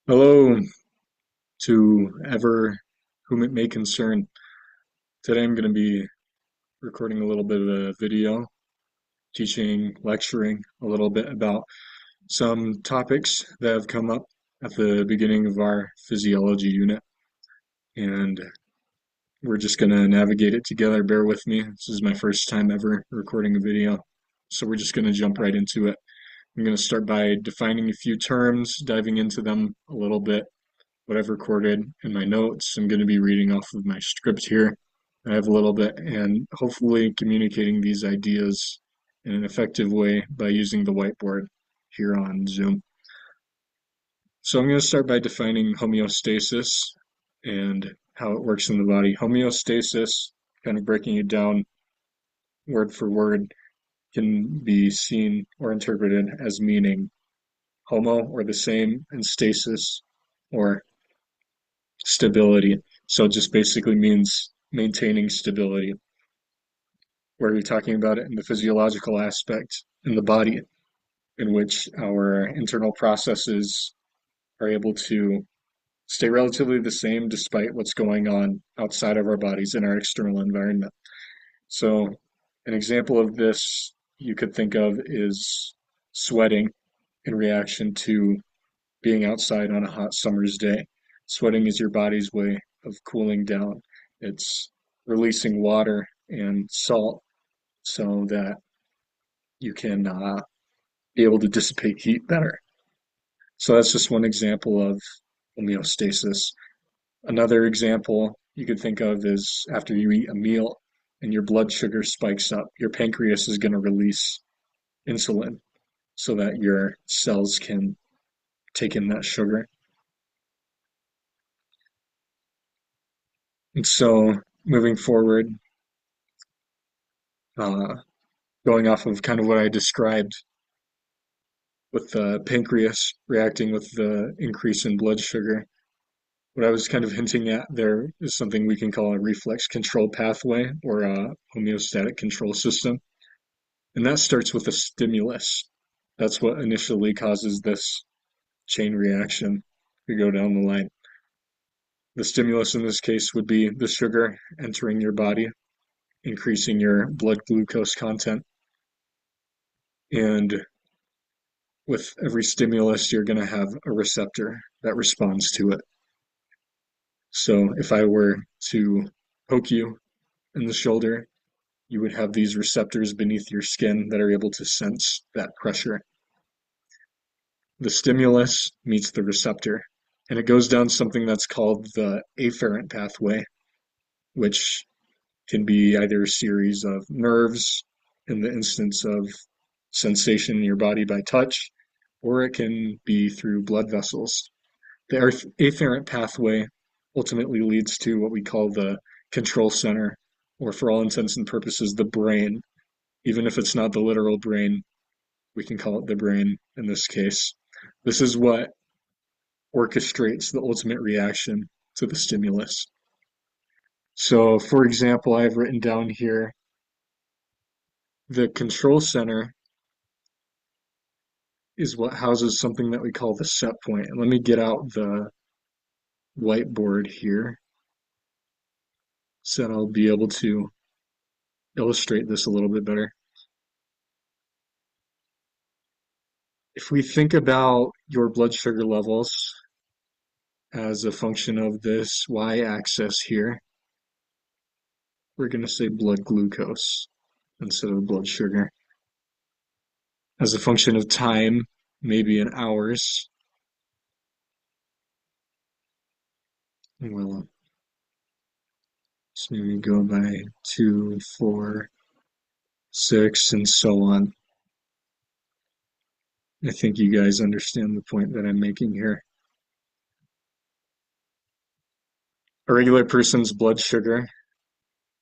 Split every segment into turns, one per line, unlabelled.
Hello to ever whom it may concern. Today I'm going to be recording a little bit of a video, lecturing a little bit about some topics that have come up at the beginning of our physiology unit. And we're just going to navigate it together. Bear with me. This is my first time ever recording a video. So we're just going to jump right into it. I'm going to start by defining a few terms, diving into them a little bit what I've recorded in my notes. I'm going to be reading off of my script here. I have a little bit and hopefully communicating these ideas in an effective way by using the whiteboard here on Zoom. So I'm going to start by defining homeostasis and how it works in the body. Homeostasis, kind of breaking it down word for word, can be seen or interpreted as meaning homo or the same and stasis or stability. So it just basically means maintaining stability, where you're talking about it in the physiological aspect in the body, in which our internal processes are able to stay relatively the same despite what's going on outside of our bodies in our external environment. So, an example of this you could think of is sweating in reaction to being outside on a hot summer's day. Sweating is your body's way of cooling down. It's releasing water and salt so that you can be able to dissipate heat better. So that's just one example of homeostasis. Another example you could think of is after you eat a meal and your blood sugar spikes up, your pancreas is going to release insulin so that your cells can take in that sugar. And so moving forward, uh, going off of kind of what I described with the pancreas reacting with the increase in blood sugar, what I was kind of hinting at there is something we can call a reflex control pathway or a homeostatic control system. And that starts with a stimulus. That's what initially causes this chain reaction to go down the line. The stimulus in this case would be the sugar entering your body, increasing your blood glucose content. And with every stimulus, you're going to have a receptor that responds to it. So if I were to poke you in the shoulder, you would have these receptors beneath your skin that are able to sense that pressure. The stimulus meets the receptor, and it goes down something that's called the afferent pathway, which can be either a series of nerves in the instance of sensation in your body by touch, or it can be through blood vessels. The afferent pathway ultimately leads to what we call the control center, or for all intents and purposes, the brain. Even if it's not the literal brain, we can call it the brain in this case. This is what orchestrates the ultimate reaction to the stimulus. So, for example, I've written down here the control center is what houses something that we call the set point. And let me get out the whiteboard here so that I'll be able to illustrate this a little bit better. If we think about your blood sugar levels as a function of this y-axis here, we're going to say blood glucose instead of blood sugar. As a function of time, maybe in hours, well, so maybe go by 2, 4, 6, and so on. I think you guys understand the point that I'm making here. A regular person's blood sugar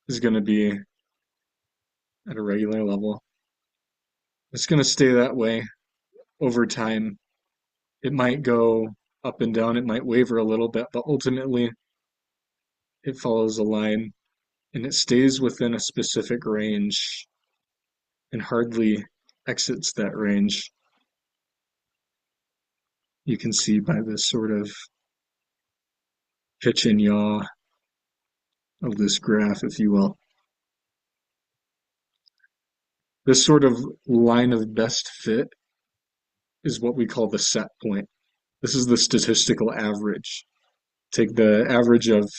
is going to be at a regular level. It's going to stay that way over time. It might go up and down, it might waver a little bit, but ultimately it follows a line and it stays within a specific range and hardly exits that range. You can see by this sort of pitch and yaw of this graph, if you will. This sort of line of best fit is what we call the set point. This is the statistical average. Take the average of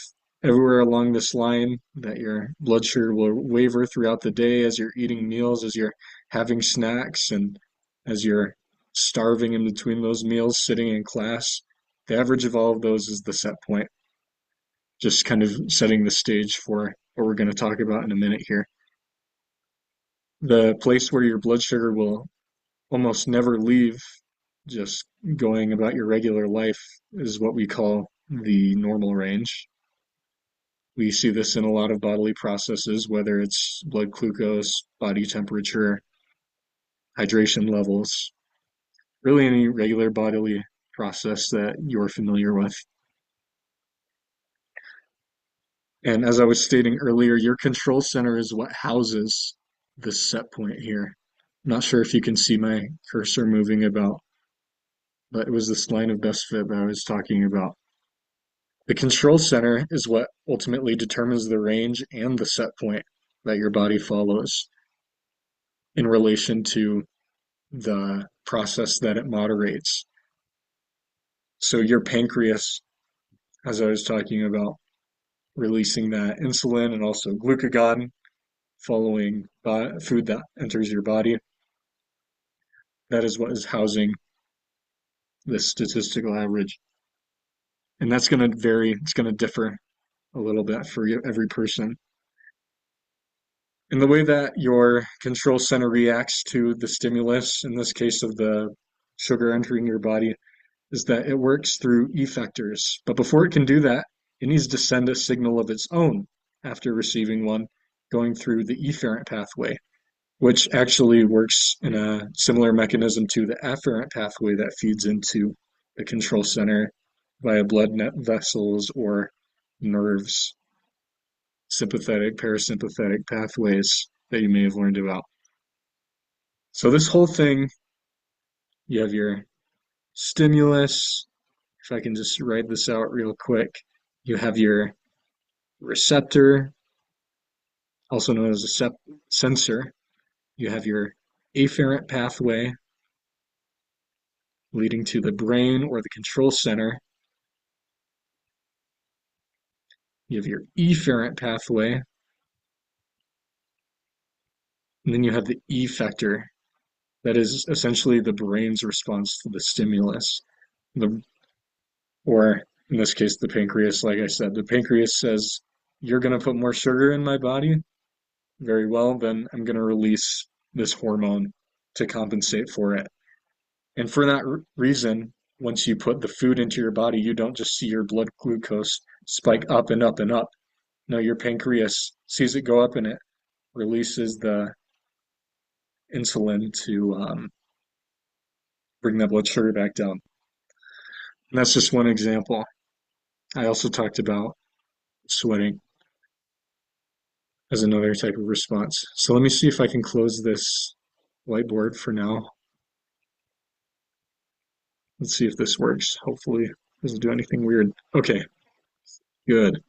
everywhere along this line that your blood sugar will waver throughout the day as you're eating meals, as you're having snacks, and as you're starving in between those meals, sitting in class. The average of all of those is the set point, just kind of setting the stage for what we're going to talk about in a minute here. The place where your blood sugar will almost never leave, just going about your regular life, is what we call the normal range. We see this in a lot of bodily processes, whether it's blood glucose, body temperature, hydration levels, really any regular bodily process that you're familiar with. And as I was stating earlier, your control center is what houses this set point here. I'm not sure if you can see my cursor moving about, but it was this line of best fit that I was talking about. The control center is what ultimately determines the range and the set point that your body follows in relation to the process that it moderates. So your pancreas, as I was talking about, releasing that insulin and also glucagon following food that enters your body, that is what is housing this statistical average. And that's going to vary, it's going to differ a little bit for every person. And the way that your control center reacts to the stimulus, in this case of the sugar entering your body, is that it works through effectors. But before it can do that, it needs to send a signal of its own after receiving one, going through the efferent pathway, which actually works in a similar mechanism to the afferent pathway that feeds into the control center via blood vessels or nerves, sympathetic, parasympathetic pathways that you may have learned about. So this whole thing, you have your stimulus. If I can just write this out real quick, you have your receptor, also known as a sensor. You have your afferent pathway leading to the brain or the control center. You have your efferent pathway, and then you have the effector. That is essentially the brain's response to the stimulus. The, or in this case, the pancreas, like I said, the pancreas says, you're going to put more sugar in my body. Very well, then I'm going to release this hormone to compensate for it. And for that reason, once you put the food into your body, you don't just see your blood glucose spike up and up and up. No, your pancreas sees it go up and it releases the insulin to bring that blood sugar back down. And that's just one example. I also talked about sweating as another type of response. So let me see if I can close this whiteboard for now. Let's see if this works. Hopefully it doesn't do anything weird. Okay, good.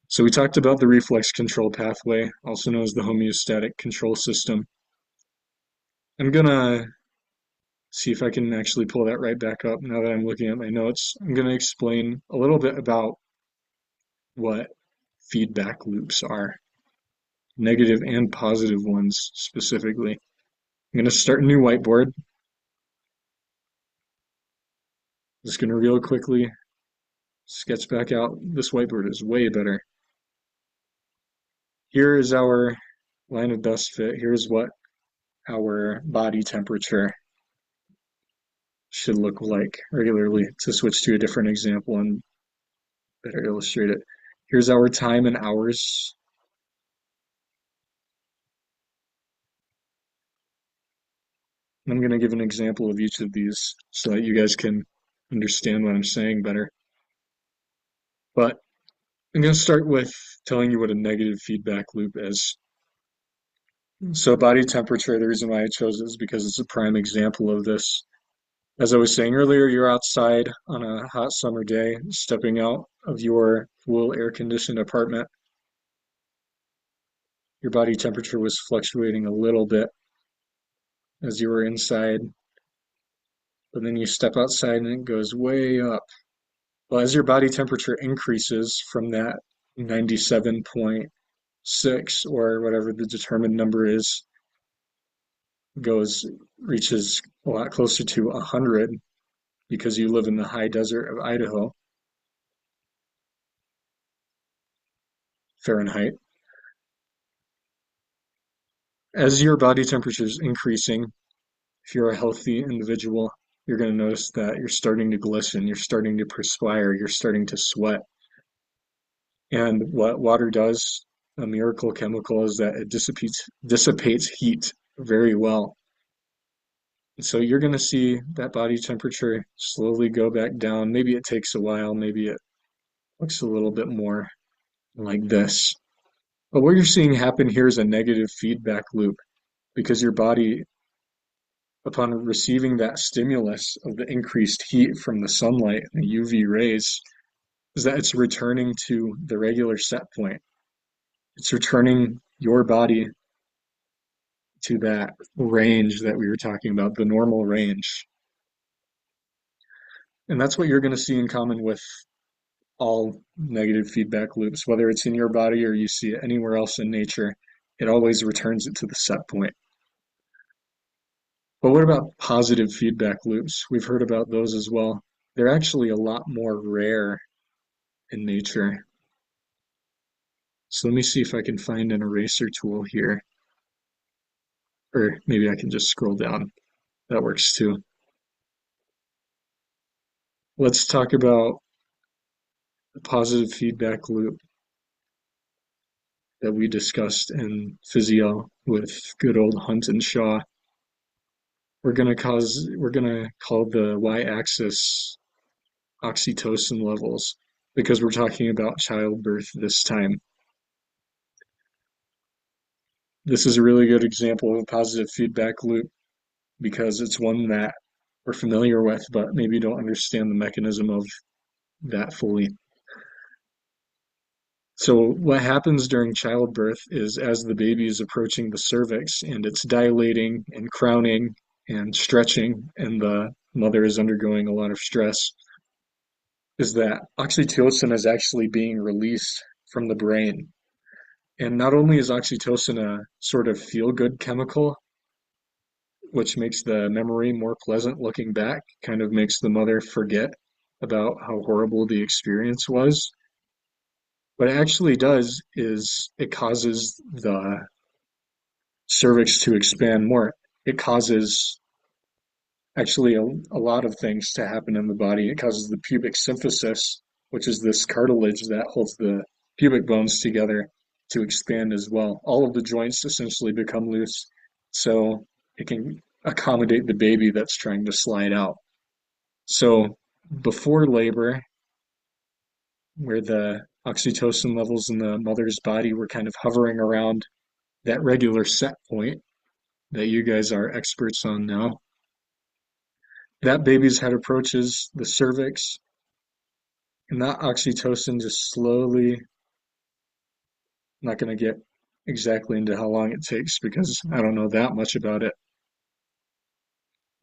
So we talked about the reflex control pathway, also known as the homeostatic control system. I'm gonna see if I can actually pull that right back up now that I'm looking at my notes. I'm gonna explain a little bit about what feedback loops are, negative and positive ones specifically. I'm gonna start a new whiteboard. Just gonna real quickly sketch back out. This whiteboard is way better. Here is our line of best fit. Here's what our body temperature should look like regularly. To switch to a different example and better illustrate it. Here's our time in hours. I'm going to give an example of each of these so that you guys can understand what I'm saying better. But I'm going to start with telling you what a negative feedback loop is. So body temperature, the reason why I chose it is because it's a prime example of this. As I was saying earlier, you're outside on a hot summer day, stepping out of your full air-conditioned apartment. Your body temperature was fluctuating a little bit as you were inside, but then you step outside and it goes way up. Well, as your body temperature increases from that 97.6 or whatever the determined number is, goes reaches a lot closer to 100 because you live in the high desert of Idaho, Fahrenheit. As your body temperature is increasing, if you're a healthy individual, you're going to notice that you're starting to glisten, you're starting to perspire, you're starting to sweat. And what water does, a miracle chemical, is that it dissipates heat very well. And so you're going to see that body temperature slowly go back down. Maybe it takes a while, maybe it looks a little bit more like this. But what you're seeing happen here is a negative feedback loop because your body, upon receiving that stimulus of the increased heat from the sunlight and the UV rays, is that it's returning to the regular set point. It's returning your body to that range that we were talking about, the normal range. And that's what you're going to see in common with all negative feedback loops, whether it's in your body or you see it anywhere else in nature, it always returns it to the set point. But what about positive feedback loops? We've heard about those as well. They're actually a lot more rare in nature. So let me see if I can find an eraser tool here, or maybe I can just scroll down. That works too. Let's talk about the positive feedback loop that we discussed in physio with good old Hunt and Shaw. We're gonna call the y-axis oxytocin levels because we're talking about childbirth this time. This is a really good example of a positive feedback loop because it's one that we're familiar with, but maybe don't understand the mechanism of that fully. So what happens during childbirth is as the baby is approaching the cervix and it's dilating and crowning and stretching and the mother is undergoing a lot of stress, is that oxytocin is actually being released from the brain. And not only is oxytocin a sort of feel-good chemical, which makes the memory more pleasant looking back, kind of makes the mother forget about how horrible the experience was. What it actually does is it causes the cervix to expand more. It causes actually a lot of things to happen in the body. It causes the pubic symphysis, which is this cartilage that holds the pubic bones together, to expand as well. All of the joints essentially become loose, so it can accommodate the baby that's trying to slide out. So before labor, where the oxytocin levels in the mother's body were kind of hovering around that regular set point that you guys are experts on now, that baby's head approaches the cervix, and that oxytocin just slowly, I'm not going to get exactly into how long it takes because I don't know that much about it.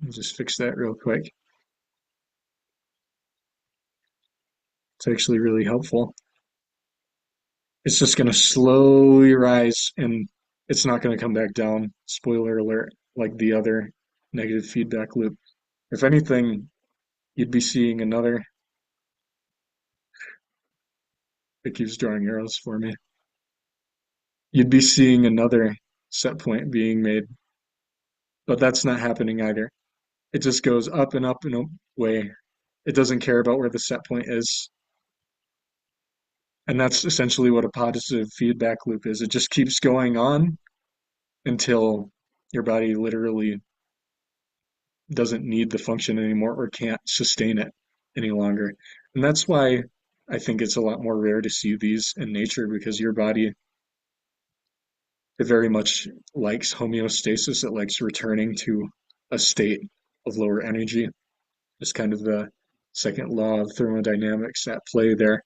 I'll just fix that real quick. It's actually really helpful. It's just going to slowly rise and it's not going to come back down. Spoiler alert, like the other negative feedback loop. If anything, you'd be seeing another. It keeps drawing arrows for me. You'd be seeing another set point being made, but that's not happening either. It just goes up and up and away. It doesn't care about where the set point is. And that's essentially what a positive feedback loop is. It just keeps going on until your body literally doesn't need the function anymore or can't sustain it any longer. And that's why I think it's a lot more rare to see these in nature because your body, it very much likes homeostasis. It likes returning to a state of lower energy. It's kind of the second law of thermodynamics at play there.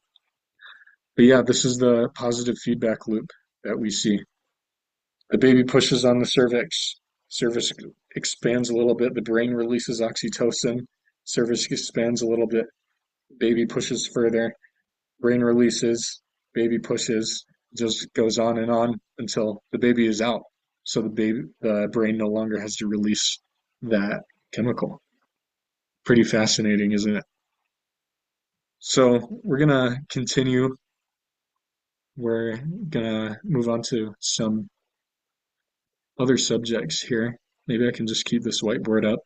But yeah, this is the positive feedback loop that we see. The baby pushes on the cervix. Cervix expands a little bit. The brain releases oxytocin. Cervix expands a little bit. Baby pushes further. Brain releases. Baby pushes. Just goes on and on until the baby is out. So the brain no longer has to release that chemical. Pretty fascinating, isn't it? So we're gonna continue. We're gonna move on to some other subjects here. Maybe I can just keep this whiteboard up.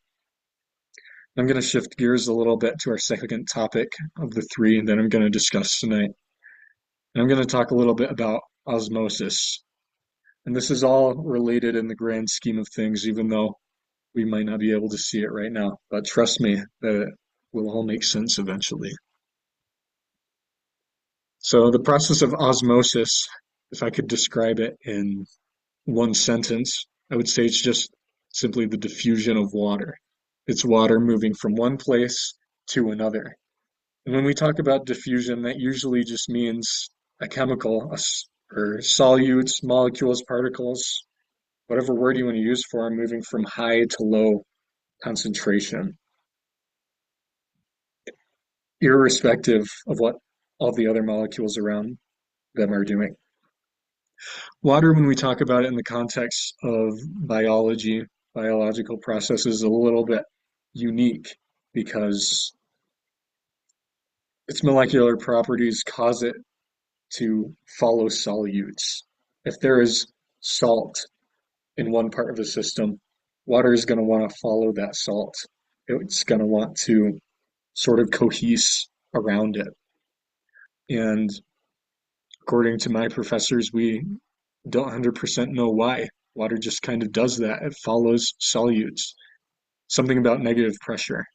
I'm going to shift gears a little bit to our second topic of the three that I'm going to discuss tonight. And I'm going to talk a little bit about osmosis. And this is all related in the grand scheme of things, even though we might not be able to see it right now. But trust me, that it will all make sense eventually. So, the process of osmosis, if I could describe it in one sentence, I would say it's just simply the diffusion of water. It's water moving from one place to another. And when we talk about diffusion, that usually just means a chemical, or solutes, molecules, particles, whatever word you want to use for them, moving from high to low concentration, irrespective of what all the other molecules around them are doing. Water, when we talk about it in the context of biology, biological processes, is a little bit unique because its molecular properties cause it to follow solutes. If there is salt in one part of the system, water is going to want to follow that salt. It's going to want to sort of cohese around it. And according to my professors, we don't 100% know why. Water just kind of does that. It follows solutes. Something about negative pressure.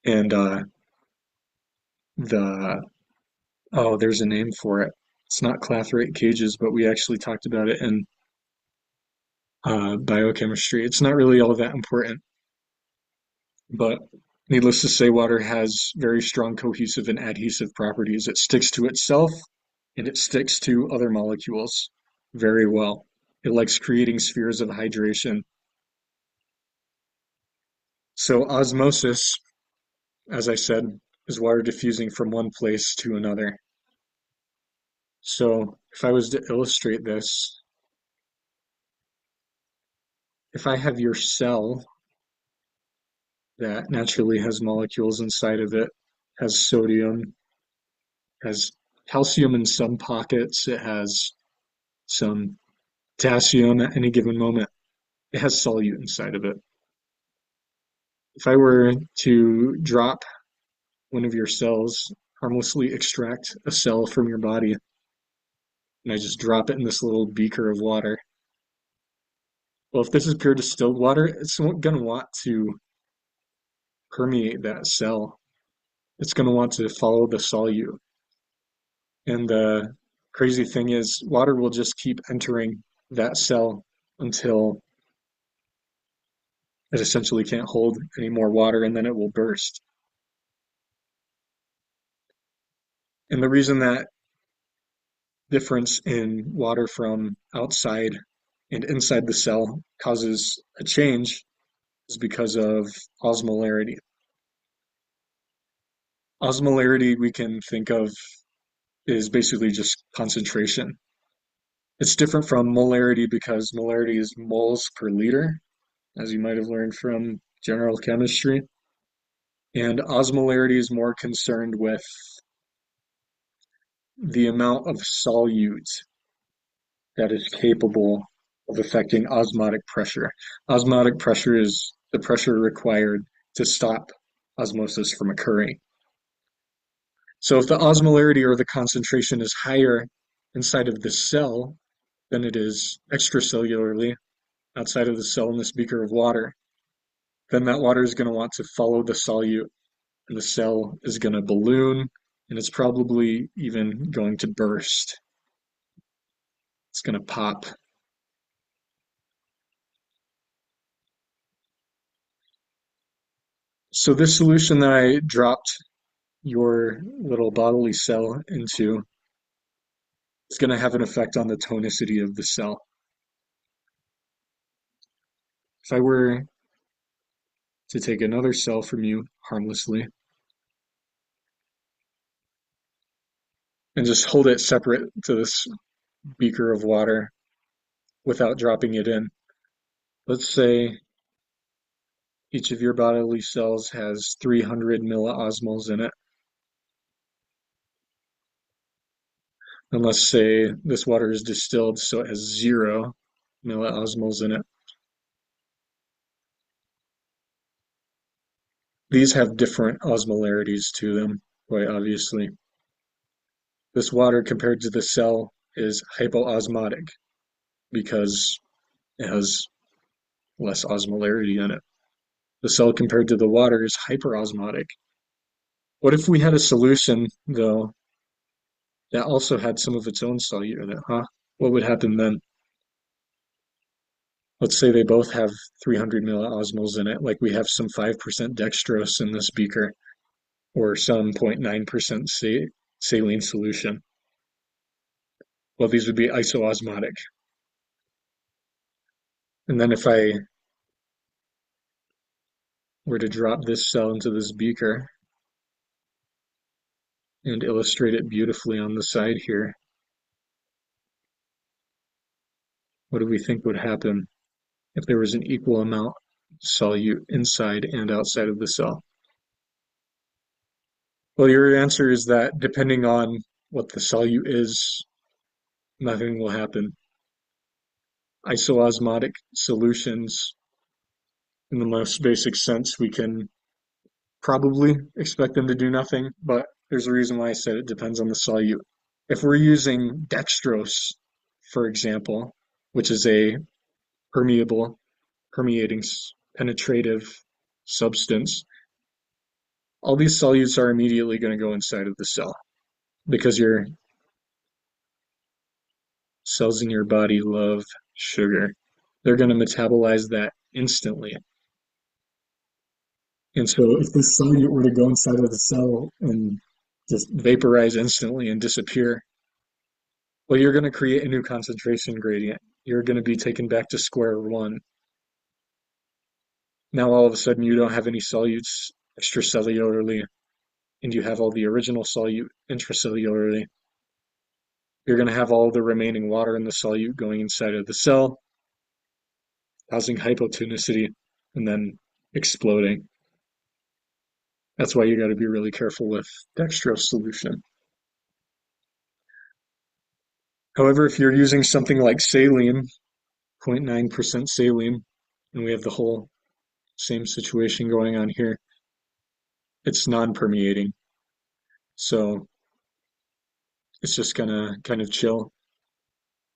And the, oh, there's a name for it. It's not clathrate cages, but we actually talked about it in biochemistry. It's not really all that important, but needless to say, water has very strong cohesive and adhesive properties. It sticks to itself and it sticks to other molecules very well. It likes creating spheres of hydration. So osmosis, as I said, is water diffusing from one place to another. So if I was to illustrate this, if I have your cell that naturally has molecules inside of it, has sodium, has calcium in some pockets, it has some potassium at any given moment, it has solute inside of it. If I were to drop one of your cells, harmlessly extract a cell from your body, and I just drop it in this little beaker of water, well, if this is pure distilled water, it's going to want to permeate that cell. It's going to want to follow the solute. And the crazy thing is, water will just keep entering that cell until it essentially can't hold any more water and then it will burst. And the reason that difference in water from outside and inside the cell causes a change is because of osmolarity. Osmolarity we can think of is basically just concentration. It's different from molarity because molarity is moles per liter, as you might have learned from general chemistry. And osmolarity is more concerned with the amount of solute that is capable of affecting osmotic pressure. Osmotic pressure is the pressure required to stop osmosis from occurring. So if the osmolarity or the concentration is higher inside of the cell than it is extracellularly outside of the cell in this beaker of water, then that water is going to want to follow the solute and the cell is going to balloon and it's probably even going to burst. It's going to pop. So this solution that I dropped your little bodily cell into is going to have an effect on the tonicity of the cell. If I were to take another cell from you harmlessly and just hold it separate to this beaker of water without dropping it in, let's say each of your bodily cells has 300 milliosmoles in it. And let's say this water is distilled so it has 0 milliosmoles in it. These have different osmolarities to them, quite obviously. This water compared to the cell is hypoosmotic because it has less osmolarity in it. The cell compared to the water is hyperosmotic. What if we had a solution, though, that also had some of its own solute in it, huh? What would happen then? Let's say they both have 300 milliosmoles in it, like we have some 5% dextrose in this beaker, or some 0.9% saline solution. Well, these would be isoosmotic. And then if I were to drop this cell into this beaker and illustrate it beautifully on the side here, what do we think would happen if there was an equal amount solute inside and outside of the cell? Well, your answer is that depending on what the solute is, nothing will happen. Isoosmotic solutions, in the most basic sense, we can probably expect them to do nothing, but there's a reason why I said it depends on the solute. If we're using dextrose, for example, which is a permeable, permeating, penetrative substance, all these solutes are immediately going to go inside of the cell because your cells in your body love sugar. They're going to metabolize that instantly. And so if this solute were to go inside of the cell and just vaporize instantly and disappear, well, you're going to create a new concentration gradient. You're going to be taken back to square one. Now all of a sudden you don't have any solutes extracellularly, and you have all the original solute intracellularly. You're going to have all the remaining water in the solute going inside of the cell, causing hypotonicity, and then exploding. That's why you got to be really careful with dextrose solution. However, if you're using something like saline, 0.9% saline, and we have the whole same situation going on here, it's non-permeating. So it's just gonna kind of chill.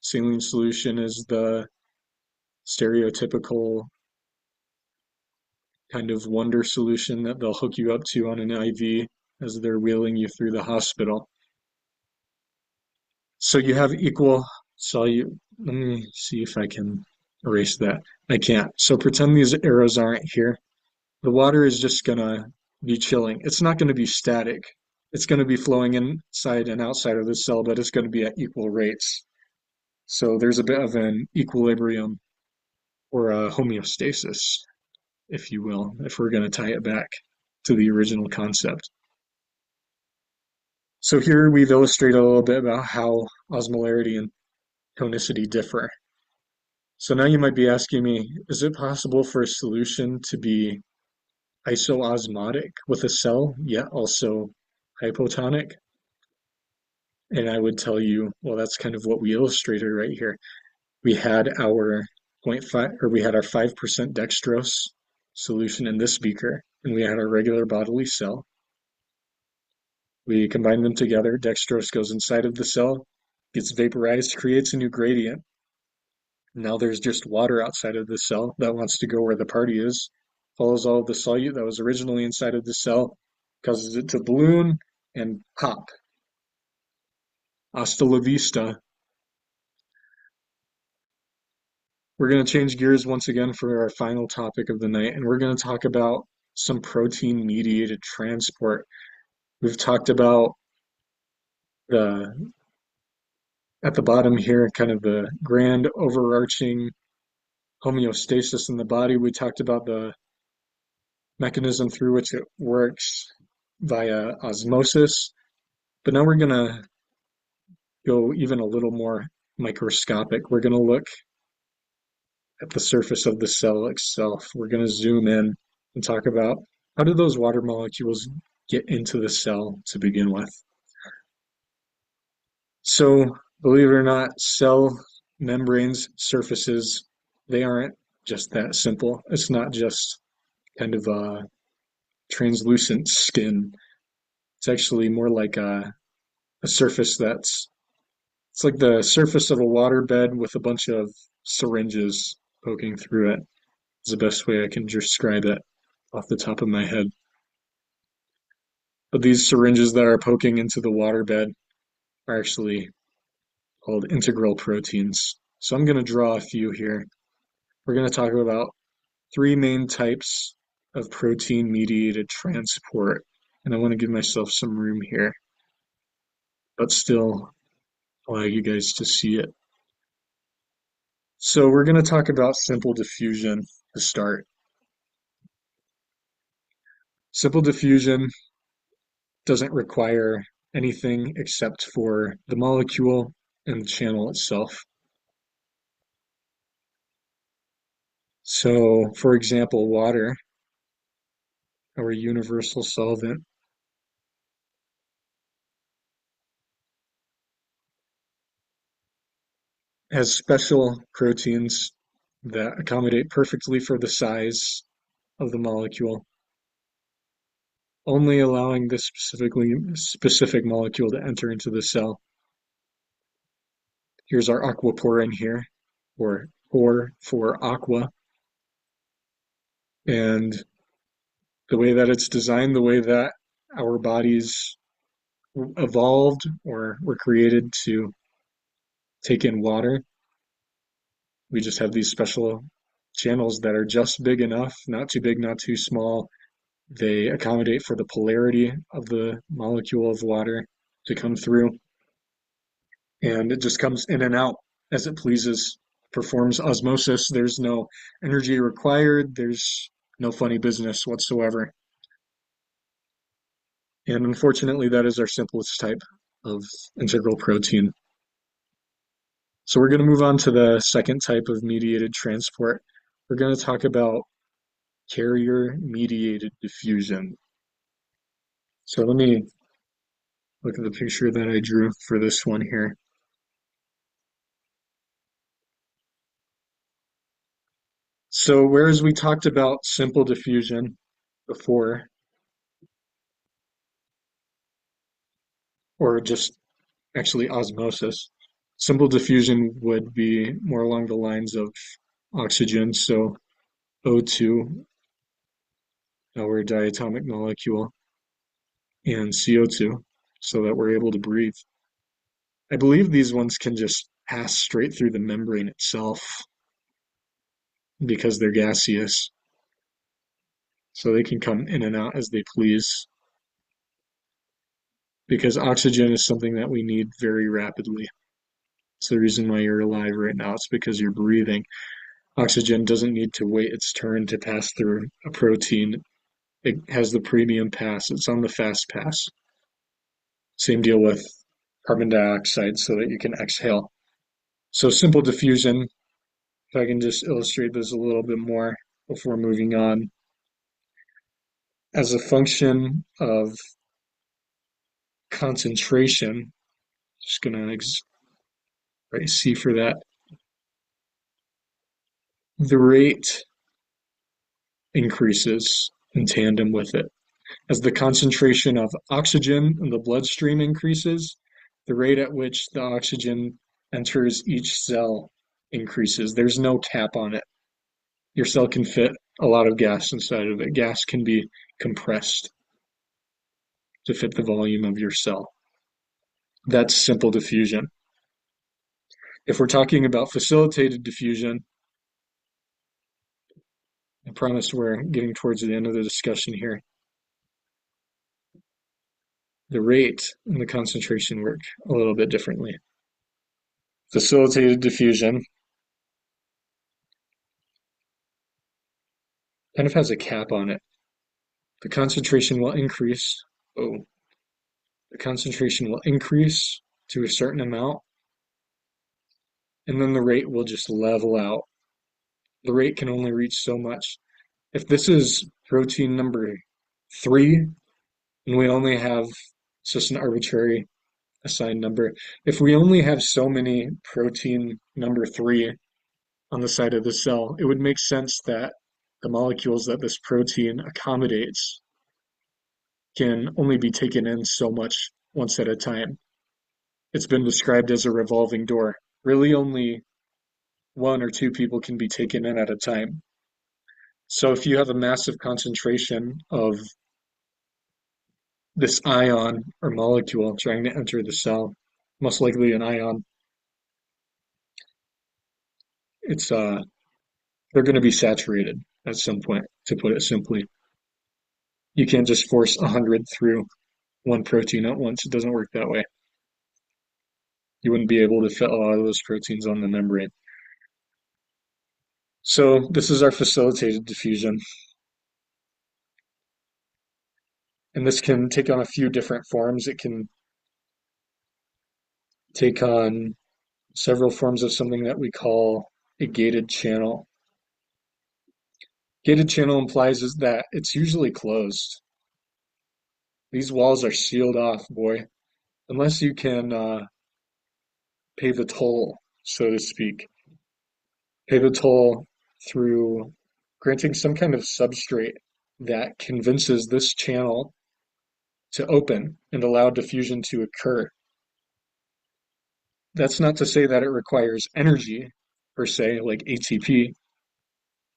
Saline solution is the stereotypical kind of wonder solution that they'll hook you up to on an IV as they're wheeling you through the hospital. So you have equal solute. Let me see if I can erase that. I can't. So pretend these arrows aren't here. The water is just gonna be chilling. It's not gonna be static. It's gonna be flowing inside and outside of the cell, but it's gonna be at equal rates. So there's a bit of an equilibrium or a homeostasis, if you will, if we're gonna tie it back to the original concept. So here we've illustrated a little bit about how osmolarity and tonicity differ. So now you might be asking me, is it possible for a solution to be isoosmotic with a cell, yet also hypotonic? And I would tell you, well, that's kind of what we illustrated right here. We had our 0.5, or we had our 5% dextrose solution in this beaker, and we had our regular bodily cell. We combine them together, dextrose goes inside of the cell, gets vaporized, creates a new gradient. Now there's just water outside of the cell that wants to go where the party is, follows all of the solute that was originally inside of the cell, causes it to balloon and pop. Hasta la vista. We're going to change gears once again for our final topic of the night, and we're going to talk about some protein mediated transport. We've talked about the at the bottom here, kind of the grand overarching homeostasis in the body. We talked about the mechanism through which it works via osmosis, but now we're going to go even a little more microscopic. We're going to look at the surface of the cell itself. We're going to zoom in and talk about how do those water molecules get into the cell to begin with. So, believe it or not, cell membranes, surfaces, they aren't just that simple. It's not just kind of a translucent skin. It's actually more like a surface it's like the surface of a water bed with a bunch of syringes poking through it. Is the best way I can describe it off the top of my head. But these syringes that are poking into the waterbed are actually called integral proteins. So I'm going to draw a few here. We're going to talk about three main types of protein-mediated transport. And I want to give myself some room here, but still allow you guys to see it. So we're going to talk about simple diffusion to start. Simple diffusion doesn't require anything except for the molecule and the channel itself. So, for example, water, our universal solvent, has special proteins that accommodate perfectly for the size of the molecule, only allowing this specific molecule to enter into the cell. Here's our aquaporin here, or pore for aqua. And the way that it's designed, the way that our bodies evolved or were created to take in water, we just have these special channels that are just big enough, not too big, not too small. They accommodate for the polarity of the molecule of water to come through, and it just comes in and out as it pleases, performs osmosis. There's no energy required, there's no funny business whatsoever. And unfortunately, that is our simplest type of integral protein. So we're going to move on to the second type of mediated transport. We're going to talk about carrier-mediated diffusion. So let me look at the picture that I drew for this one here. So whereas we talked about simple diffusion before, or just actually osmosis, simple diffusion would be more along the lines of oxygen, so O2, our diatomic molecule, and CO2, so that we're able to breathe. I believe these ones can just pass straight through the membrane itself because they're gaseous, so they can come in and out as they please. Because oxygen is something that we need very rapidly. It's the reason why you're alive right now. It's because you're breathing. Oxygen doesn't need to wait its turn to pass through a protein. It has the premium pass. It's on the fast pass. Same deal with carbon dioxide so that you can exhale. So simple diffusion, if I can just illustrate this a little bit more before moving on. As a function of concentration, just going to write C for that, the rate increases in tandem with it. As the concentration of oxygen in the bloodstream increases, the rate at which the oxygen enters each cell increases. There's no cap on it. Your cell can fit a lot of gas inside of it. Gas can be compressed to fit the volume of your cell. That's simple diffusion. If we're talking about facilitated diffusion, I promise we're getting towards the end of the discussion here. The rate and the concentration work a little bit differently. Facilitated diffusion kind of has a cap on it. The concentration will increase. Oh, the concentration will increase to a certain amount, and then the rate will just level out. The rate can only reach so much. If this is protein number 3, and we only have, it's just an arbitrary assigned number. If we only have so many protein number 3 on the side of the cell, it would make sense that the molecules that this protein accommodates can only be taken in so much once at a time. It's been described as a revolving door. Really, only 1 or 2 people can be taken in at a time. So if you have a massive concentration of this ion or molecule trying to enter the cell, most likely an ion, it's they're going to be saturated at some point, to put it simply. You can't just force 100 through one protein at once. It doesn't work that way. You wouldn't be able to fit a lot of those proteins on the membrane. So this is our facilitated diffusion. And this can take on a few different forms. It can take on several forms of something that we call a gated channel. Gated channel implies is that it's usually closed. These walls are sealed off, boy, unless you can pay the toll, so to speak. Pay the toll through granting some kind of substrate that convinces this channel to open and allow diffusion to occur. That's not to say that it requires energy, per se, like ATP,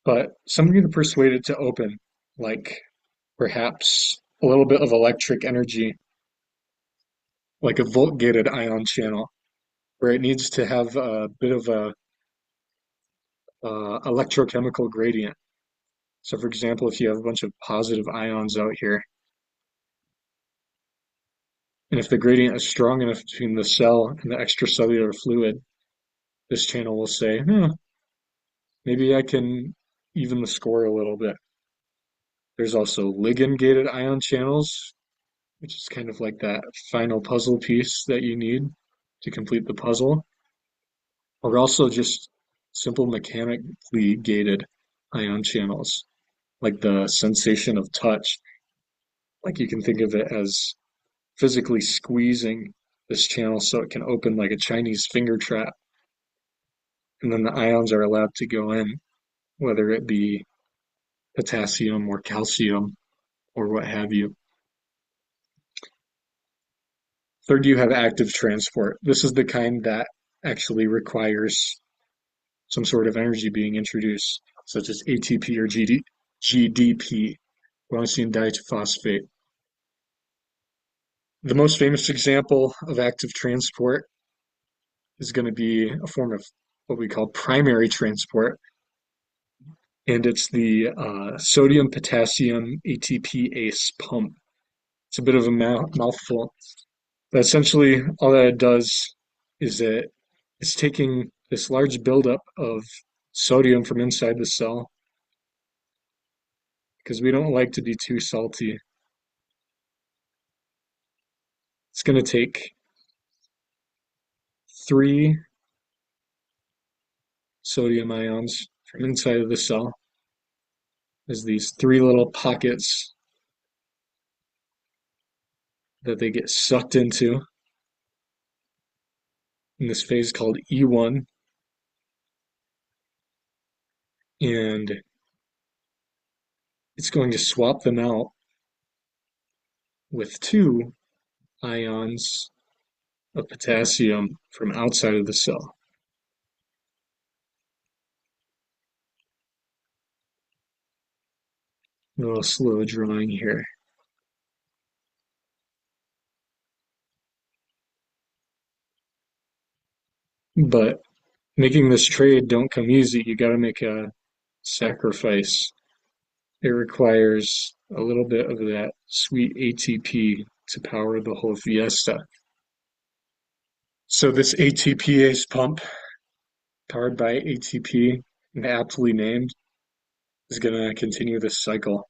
but something to persuade it to open, like perhaps a little bit of electric energy, like a volt-gated ion channel, where it needs to have a bit of a electrochemical gradient. So, for example, if you have a bunch of positive ions out here, and if the gradient is strong enough between the cell and the extracellular fluid, this channel will say, maybe I can even the score a little bit. There's also ligand-gated ion channels, which is kind of like that final puzzle piece that you need to complete the puzzle, or also just simple mechanically gated ion channels, like the sensation of touch. Like you can think of it as physically squeezing this channel so it can open like a Chinese finger trap. And then the ions are allowed to go in, whether it be potassium or calcium or what have you. Third, you have active transport. This is the kind that actually requires some sort of energy being introduced, such as ATP or GDP, guanosine diphosphate. The most famous example of active transport is going to be a form of what we call primary transport, and it's the sodium potassium ATPase pump. It's a bit of a mouthful, but essentially all that it does is it's taking this large buildup of sodium from inside the cell, because we don't like to be too salty. It's going to take 3 sodium ions from inside of the cell. There's these 3 little pockets that they get sucked into in this phase called E1, and it's going to swap them out with 2 ions of potassium from outside of the cell. A little slow drawing here. But making this trade don't come easy. You got to make a sacrifice. It requires a little bit of that sweet ATP to power the whole fiesta. So this ATPase pump, powered by ATP and aptly named, is going to continue this cycle.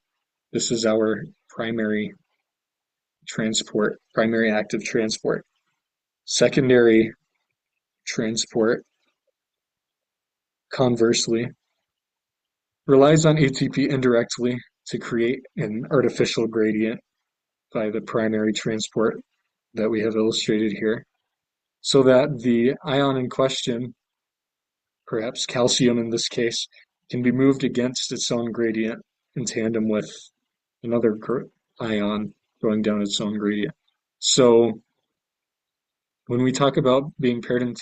This is our primary transport, primary active transport. Secondary transport, conversely, relies on ATP indirectly to create an artificial gradient by the primary transport that we have illustrated here, so that the ion in question, perhaps calcium in this case, can be moved against its own gradient in tandem with another ion going down its own gradient. So when we talk about being paired in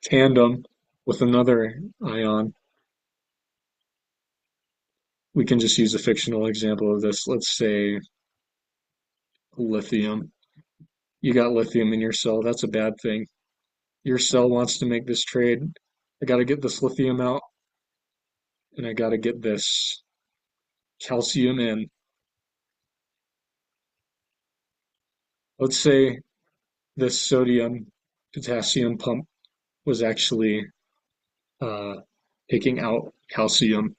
tandem with another ion, we can just use a fictional example of this. Let's say lithium. You got lithium in your cell. That's a bad thing. Your cell wants to make this trade. I got to get this lithium out and I got to get this calcium in. Let's say this sodium potassium pump was actually uh, taking out calcium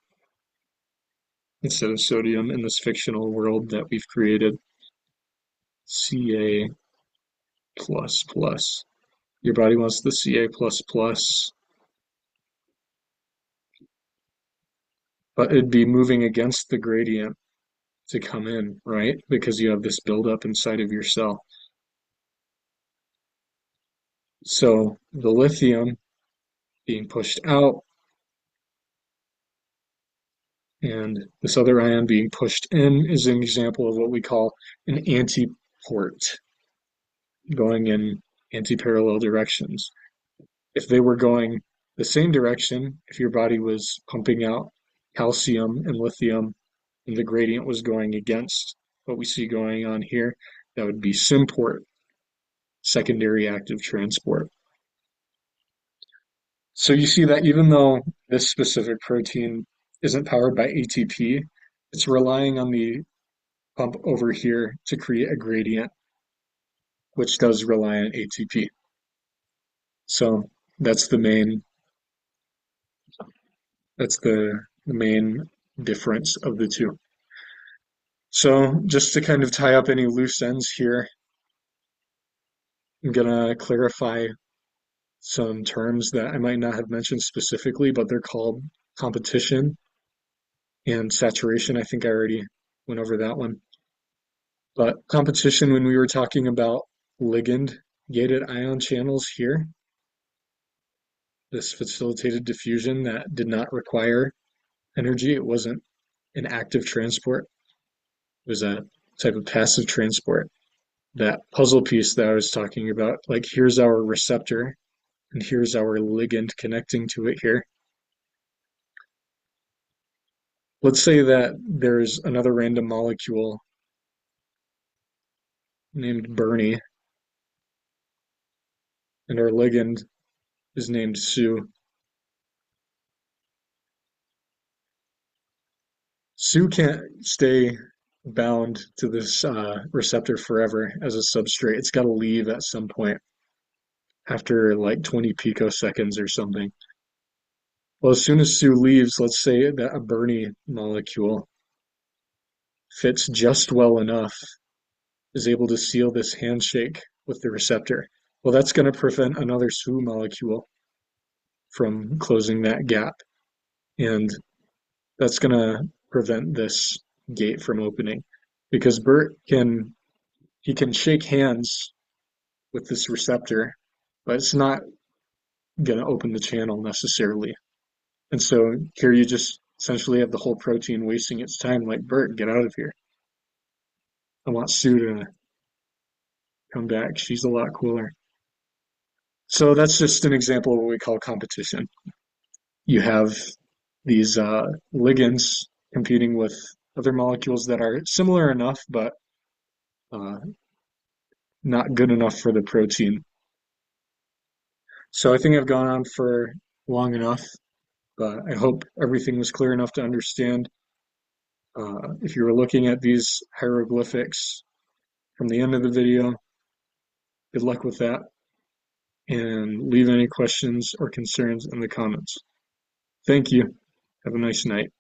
instead of sodium in this fictional world that we've created. Ca plus plus. Your body wants the Ca plus plus, but it'd be moving against the gradient to come in, right? Because you have this buildup inside of your cell. So the lithium being pushed out and this other ion being pushed in is an example of what we call an antiport, going in anti-parallel directions. If they were going the same direction, if your body was pumping out calcium and lithium and the gradient was going against what we see going on here, that would be symport, secondary active transport. So you see that even though this specific protein isn't powered by ATP, it's relying on the pump over here to create a gradient, which does rely on ATP. So that's the main that's the main difference of the two. So just to kind of tie up any loose ends here, I'm gonna clarify some terms that I might not have mentioned specifically, but they're called competition and saturation. I think I already went over that one. But competition, when we were talking about ligand gated ion channels here, this facilitated diffusion that did not require energy, it wasn't an active transport, it was a type of passive transport. That puzzle piece that I was talking about, like here's our receptor and here's our ligand connecting to it here. Let's say that there's another random molecule named Bernie, and our ligand is named Sue. Sue can't stay bound to this receptor forever as a substrate. It's got to leave at some point after like 20 picoseconds or something. Well, as soon as Sue leaves, let's say that a Bernie molecule fits just well enough, is able to seal this handshake with the receptor. Well, that's going to prevent another Sue molecule from closing that gap. And that's going to prevent this gate from opening because Bert can shake hands with this receptor, but it's not going to open the channel necessarily. And so here you just essentially have the whole protein wasting its time like Bert, get out of here. I want Sue to come back. She's a lot cooler. So that's just an example of what we call competition. You have these ligands competing with other molecules that are similar enough, but uh, not good enough for the protein. So I think I've gone on for long enough. But I hope everything was clear enough to understand. If you were looking at these hieroglyphics from the end of the video, good luck with that, and leave any questions or concerns in the comments. Thank you. Have a nice night.